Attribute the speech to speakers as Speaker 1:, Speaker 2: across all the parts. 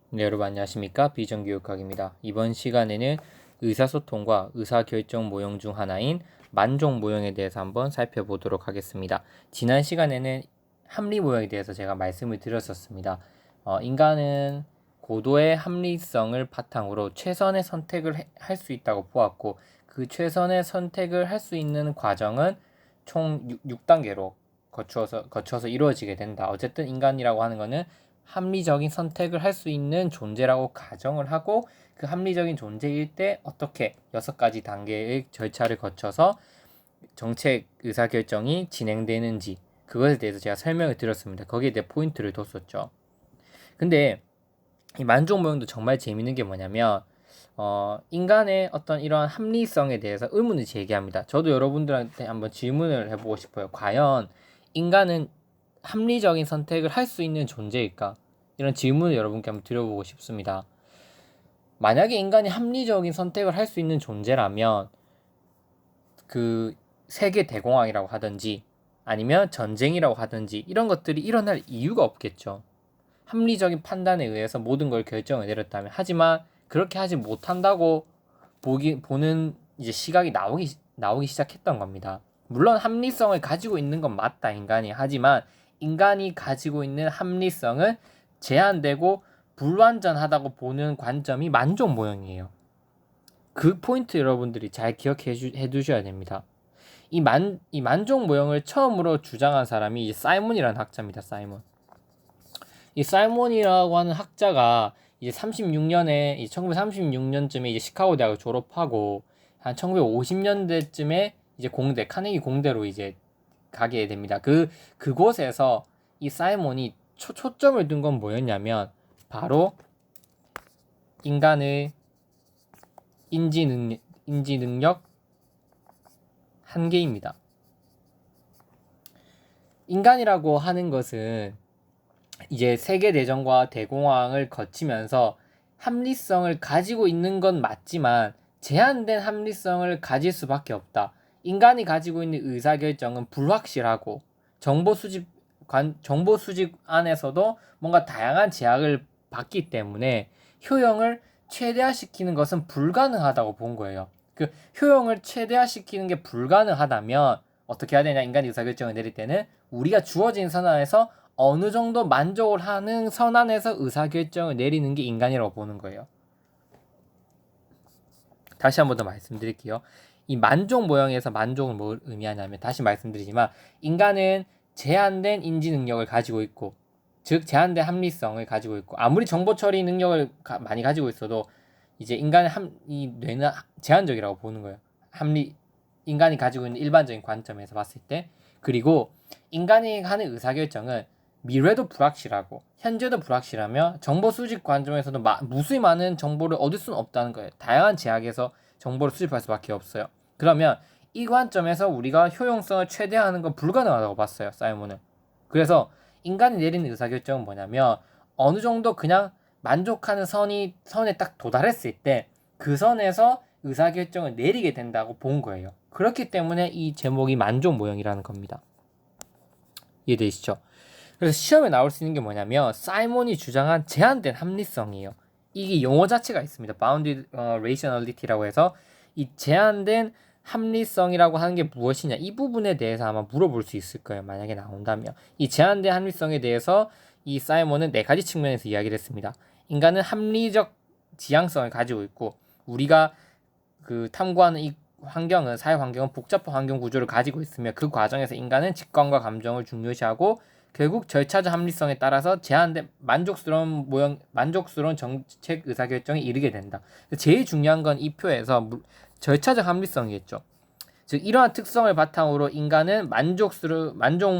Speaker 1: 네, 여러분 안녕하십니까? 비정교육학입니다. 이번 시간에는 의사소통과 의사결정 모형 중 하나인 만족 모형에 대해서 한번 살펴보도록 하겠습니다. 지난 시간에는 합리 모형에 대해서 제가 말씀을 드렸었습니다. 인간은 고도의 합리성을 바탕으로 최선의 선택을 할 수 있다고 보았고, 그 최선의 선택을 할 수 있는 과정은 총 6단계로 거쳐서 이루어지게 된다. 어쨌든 인간이라고 하는 것은 합리적인 선택을 할 수 있는 존재라고 가정을 하고, 그 합리적인 존재일 때 어떻게 6가지 단계의 절차를 거쳐서 정책 의사결정이 진행되는지, 그것에 대해서 제가 설명을 드렸습니다. 거기에 대해 포인트를 뒀었죠. 근데 이 만족 모형도 정말 재밌는 게 뭐냐면 인간의 어떤 이러한 합리성에 대해서 의문을 제기합니다. 저도 여러분들한테 한번 질문을 해보고 싶어요. 과연 인간은 합리적인 선택을 할 수 있는 존재일까? 이런 질문을 여러분께 한번 드려보고 싶습니다. 만약에 인간이 합리적인 선택을 할 수 있는 존재라면 그 세계 대공황이라고 하든지 아니면 전쟁이라고 하든지 이런 것들이 일어날 이유가 없겠죠. 합리적인 판단에 의해서 모든 걸 결정을 내렸다면. 하지만 그렇게 하지 못한다고 보는 이제 시각이 나오기 시작했던 겁니다. 물론 합리성을 가지고 있는 건 맞다, 인간이. 하지만 인간이 가지고 있는 합리성은 제한되고 불완전하다고 보는 관점이 만족 모형이에요. 그 포인트 여러분들이 잘 기억해 두셔야 됩니다. 이 만족 모형을 처음으로 주장한 사람이 이제 사이먼이라는 학자입니다. 사이먼. 이 사이먼이라고 하는 학자가 이제 36년에 1936년쯤에 이제 시카고 대학을 졸업하고 한 1950년대쯤에 이제 카네기 공대로 이제 가게 됩니다. 그곳에서 이 사이먼이 초점을 둔 건 뭐였냐면 바로 인간의 인지 능력 한계입니다. 인간이라고 하는 것은 이제 세계대전과 대공황을 거치면서 합리성을 가지고 있는 건 맞지만 제한된 합리성을 가질 수밖에 없다. 인간이 가지고 있는 의사결정은 불확실하고 정보 수집 안에서도 뭔가 다양한 제약을 받기 때문에 효용을 최대화시키는 것은 불가능하다고 본 거예요. 그 효용을 최대화시키는 게 불가능하다면 어떻게 해야 되냐? 인간이 의사결정을 내릴 때는 우리가 주어진 선안에서 어느 정도 만족을 하는 선안에서 의사결정을 내리는 게 인간이라고 보는 거예요. 다시 한 번 더 말씀드릴게요. 이 만족 모형에서 만족은 뭘 의미하냐면, 다시 말씀드리지만 인간은 제한된 인지 능력을 가지고 있고, 즉 제한된 합리성을 가지고 있고, 아무리 정보 처리 능력을 많이 가지고 있어도 이제 인간의 이 뇌는 제한적이라고 보는 거예요. 인간이 가지고 있는 일반적인 관점에서 봤을 때. 그리고 인간이 하는 의사결정은 미래도 불확실하고 현재도 불확실하며 정보 수집 관점에서도 무수히 많은 정보를 얻을 수는 없다는 거예요. 다양한 제약에서 정보를 수집할 수밖에 없어요. 그러면 이 관점에서 우리가 효용성을 최대화하는 건 불가능하다고 봤어요, 사이먼은. 그래서 인간이 내리는 의사결정은 뭐냐면 어느 정도 그냥 만족하는 선에 딱 도달했을 때 그 선에서 의사결정을 내리게 된다고 본 거예요. 그렇기 때문에 이 제목이 만족 모형이라는 겁니다. 이해되시죠? 그래서 시험에 나올 수 있는 게 뭐냐면 사이먼이 주장한 제한된 합리성이에요. 이게 용어 자체가 있습니다. Bounded Rationality라고 해서 이 제한된 합리성이라고 하는 게 무엇이냐, 이 부분에 대해서 아마 물어볼 수 있을 거예요. 만약에 나온다면. 이 제한된 합리성에 대해서 이 사이먼은 4가지 측면에서 이야기를 했습니다. 인간은 합리적 지향성을 가지고 있고, 우리가 그 탐구하는 이 사회 환경은 복잡한 환경 구조를 가지고 있으며 그 과정에서 인간은 직관과 감정을 중요시하고 결국 절차적 합리성에 따라서 제한된 만족스러운 정책 의사결정에 이르게 된다. 제일 중요한 건 이 표에서 절차적 합리성이겠죠. 즉 이러한 특성을 바탕으로 인간은 만족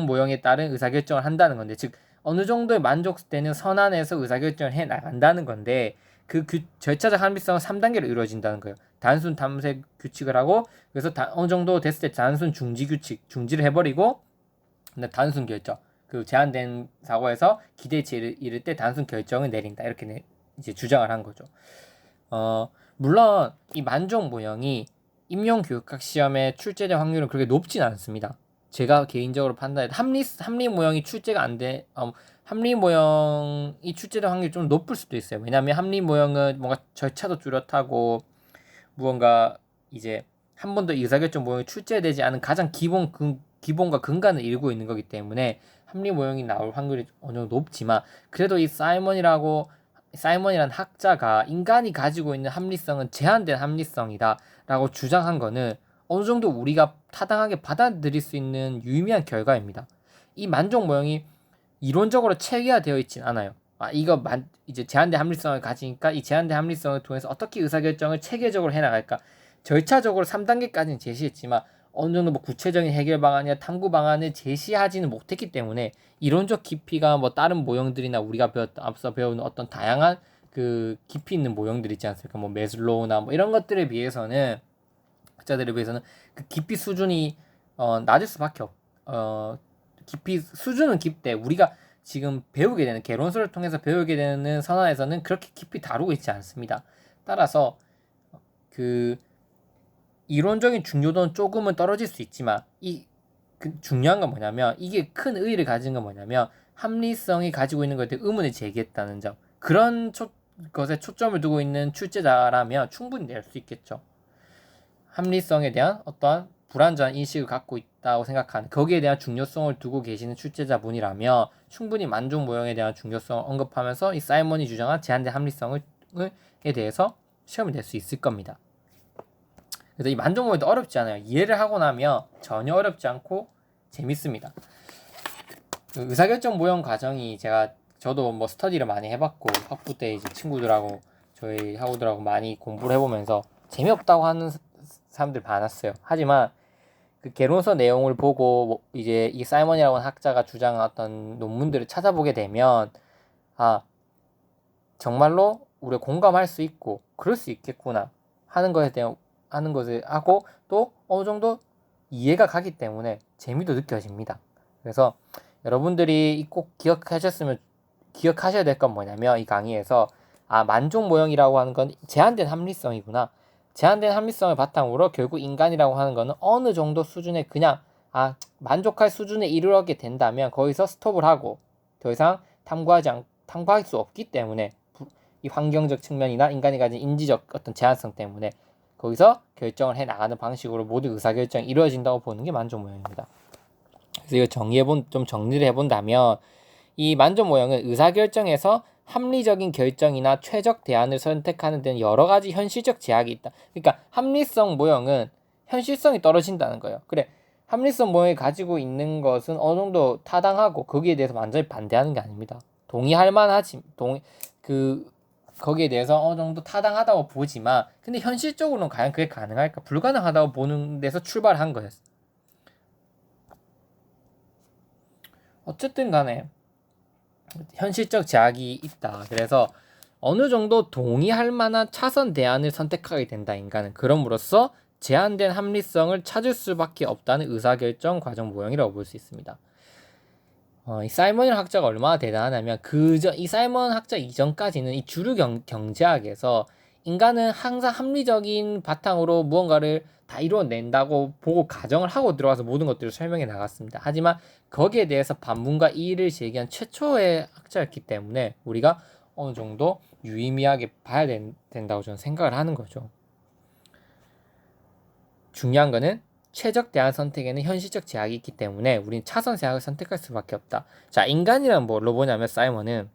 Speaker 1: 모형에 따른 의사결정을 한다는 건데, 즉 어느 정도의 만족되는 선안에서 의사결정을 해 나간다는 건데, 그 절차적 합리성은 3단계로 이루어진다는 거예요. 단순 탐색 규칙을 하고, 그래서 어느 정도 됐을 때 단순 중지를 해버리고, 단순 결정, 그 제한된 사고에서 기대치에 이를 때 단순 결정을 내린다, 이렇게 이제 주장을 한 거죠. 물론 이 만족 모형이 임용 교육학 시험에 출제될 확률은 그렇게 높진 않습니다. 제가 개인적으로 판단해 합리 모형이 출제가 합리 모형이 출제될 확률이 좀 높을 수도 있어요. 왜냐하면 합리 모형은 뭔가 절차도 뚜렷하고 무언가 이제 한 번도 의사결정 모형이 출제되지 않은 가장 기본과 근간을 이루고 있는 거기 때문에 합리 모형이 나올 확률이 어느 정도 높지만, 그래도 이 사이먼이라는 학자가 인간이 가지고 있는 합리성은 제한된 합리성이다 라고 주장한 거는 어느 정도 우리가 타당하게 받아들일 수 있는 유의미한 결과입니다. 이 만족 모형이 이론적으로 체계화되어 있진 않아요. 이제 제한된 합리성을 가지니까 이 제한된 합리성을 통해서 어떻게 의사결정을 체계적으로 해나갈까, 절차적으로 3단계까지는 제시했지만 어느 정도 뭐 구체적인 해결 방안이나 탐구 방안을 제시하지는 못했기 때문에 이론적 깊이가 뭐 다른 모형들이나 우리가 앞서 배운 어떤 다양한 그 깊이 있는 모형들 있지 않습니까? 뭐 메슬로우나 뭐 이런 것들에 비해서는, 학자들에 비해서는 그 깊이 수준이 낮을 수밖에 깊이 수준은 깊대 우리가 지금 배우게 되는 개론서를 통해서 배우게 되는 선언에서는 그렇게 깊이 다루고 있지 않습니다. 따라서 그 이론적인 중요도는 조금은 떨어질 수 있지만 그 중요한 건 뭐냐면, 이게 큰 의의를 가진 건 뭐냐면 합리성이 가지고 있는 것에 대해 의문을 제기했다는 점, 그런 것에 초점을 두고 있는 출제자라면 충분히 낼 수 있겠죠. 합리성에 대한 어떠한 불완전한 인식을 갖고 있다고 생각하는, 거기에 대한 중요성을 두고 계시는 출제자분이라면 충분히 만족 모형에 대한 중요성을 언급하면서 이 사이먼이 주장한 제한된 합리성에 대해서 시험을 낼 수 있을 겁니다. 그래서 이 만족 모형도 어렵지 않아요. 이해를 하고 나면 전혀 어렵지 않고 재밌습니다. 그 의사결정 모형 과정이 저도 뭐 스터디를 많이 해봤고 학부 때 이제 친구들하고 저희 학우들하고 많이 공부를 해보면서 재미없다고 하는 사람들 많았어요. 하지만 그 개론서 내용을 보고 이제 이 사이먼이라고 하는 학자가 주장한 어떤 논문들을 찾아보게 되면, 정말로 우리가 공감할 수 있고 그럴 수 있겠구나 하는 것을 하고 또 어느 정도 이해가 가기 때문에 재미도 느껴집니다. 그래서 여러분들이 꼭 기억하셔야 될 건 뭐냐면, 이 강의에서 만족 모형이라고 하는 건 제한된 합리성이구나, 제한된 합리성을 바탕으로 결국 인간이라고 하는 거는 어느 정도 수준에 그냥 만족할 수준에 이르게 된다면 거기서 스톱을 하고 더 이상 탐구할 수 없기 때문에, 이 환경적 측면이나 인간이 가진 인지적 어떤 제한성 때문에 거기서 결정을 해 나가는 방식으로 모든 의사결정이 이루어진다고 보는 게 만족 모형입니다. 그래서 이거 좀 정리를 해본다면, 이 만족 모형은 의사결정에서 합리적인 결정이나 최적 대안을 선택하는 데는 여러 가지 현실적 제약이 있다. 그러니까 합리성 모형은 현실성이 떨어진다는 거예요. 그래, 합리성 모형이 가지고 있는 것은 어느 정도 타당하고 거기에 대해서 완전히 반대하는 게 아닙니다. 동의할 만하지, 거기에 대해서 어느 정도 타당하다고 보지만, 근데 현실적으로는 과연 그게 가능할까? 불가능하다고 보는 데서 출발한 거였어. 어쨌든 간에 현실적 제약이 있다. 그래서 어느 정도 동의할 만한 차선 대안을 선택하게 된다, 인간은. 그럼으로써 제한된 합리성을 찾을 수밖에 없다는 의사결정 과정 모형이라고 볼 수 있습니다. 이 사이먼 학자가 얼마나 대단하냐면, 이 사이먼 학자 이전까지는 이 주류 경제학에서 인간은 항상 합리적인 바탕으로 무언가를 다 이루어낸다고 보고 가정을 하고 들어와서 모든 것들을 설명해 나갔습니다. 하지만 거기에 대해서 반문과 이의를 제기한 최초의 학자였기 때문에 우리가 어느 정도 유의미하게 봐야 된다고 저는 생각을 하는 거죠. 중요한 거는 최적 대안 선택에는 현실적 제약이 있기 때문에 우리는 차선 제약을 선택할 수밖에 없다. 자, 인간이란 뭘로 보냐면, 사이먼은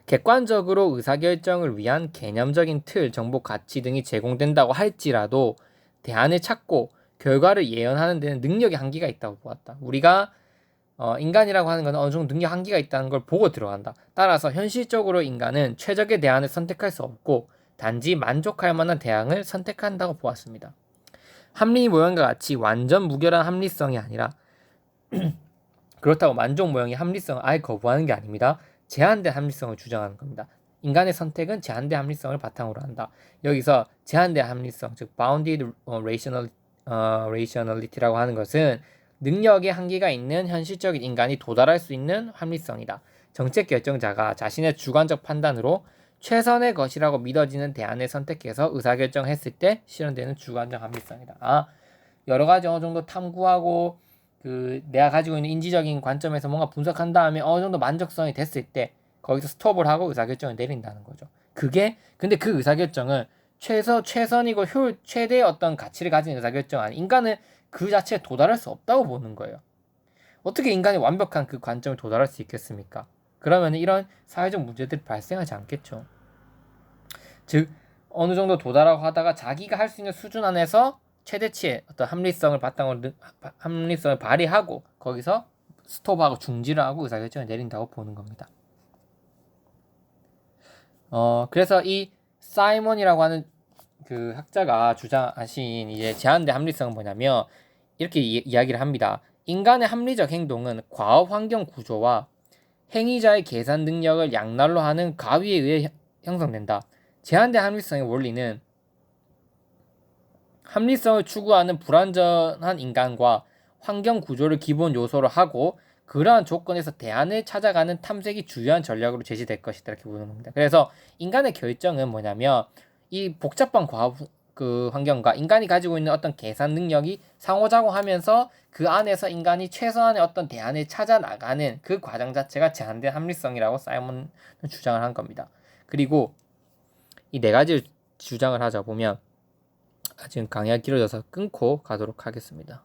Speaker 1: 객관적으로 의사결정을 위한 개념적인 틀, 정보, 가치 등이 제공된다고 할지라도 대안을 찾고 결과를 예언하는 데는 능력의 한계가 있다고 보았다. 우리가 인간이라고 하는 건 어느 정도 능력 한계가 있다는 걸 보고 들어간다. 따라서 현실적으로 인간은 최적의 대안을 선택할 수 없고 단지 만족할 만한 대안을 선택한다고 보았습니다. 합리 모형과 같이 완전 무결한 합리성이 아니라 그렇다고 만족 모형이 합리성을 아예 거부하는 게 아닙니다. 제한된 합리성을 주장하는 겁니다. 인간의 선택은 제한된 합리성을 바탕으로 한다. 여기서 제한된 합리성, 즉 bounded rationality라고 하는 것은 능력의 한계가 있는 현실적인 인간이 도달할 수 있는 합리성이다. 정책 결정자가 자신의 주관적 판단으로 최선의 것이라고 믿어지는 대안을 선택해서 의사결정했을 때 실현되는 주관적 합리성이다. 여러 가지 어느 정도 탐구하고 내가 가지고 있는 인지적인 관점에서 뭔가 분석한 다음에 어느 정도 만족성이 됐을 때 거기서 스톱을 하고 의사결정을 내린다는 거죠. 근데 그 의사결정은 최선이고 최대의 어떤 가치를 가진 의사결정 아니 인간은 그 자체에 도달할 수 없다고 보는 거예요. 어떻게 인간이 완벽한 그 관점에 도달할 수 있겠습니까? 그러면 이런 사회적 문제들이 발생하지 않겠죠. 즉 어느 정도 도달하고 하다가 자기가 할 수 있는 수준 안에서 최대치의 어떤 합리성을 발휘하고 거기서 스톱하고 중지를 하고 의사결정을 내린다고 보는 겁니다. 그래서 이 사이먼이라고 하는 그 학자가 주장하신 이제 제한된 합리성은 뭐냐면 이렇게 이야기를 합니다. 인간의 합리적 행동은 과업 환경 구조와 행위자의 계산 능력을 양날로 하는 가위에 의해 형성된다. 제한된 합리성의 원리는 합리성을 추구하는 불완전한 인간과 환경 구조를 기본 요소로 하고 그러한 조건에서 대안을 찾아가는 탐색이 주요한 전략으로 제시될 것이다 이렇게 보는 겁니다. 그래서 인간의 결정은 뭐냐면 이 복잡한 과학 환경과 인간이 가지고 있는 어떤 계산 능력이 상호작용하면서 그 안에서 인간이 최소한의 어떤 대안을 찾아 나가는 그 과정 자체가 제한된 합리성이라고 사이먼은 주장을 한 겁니다. 그리고 이 네 가지를 주장을 하자 보면 지금 강의가 길어져서 끊고 가도록 하겠습니다.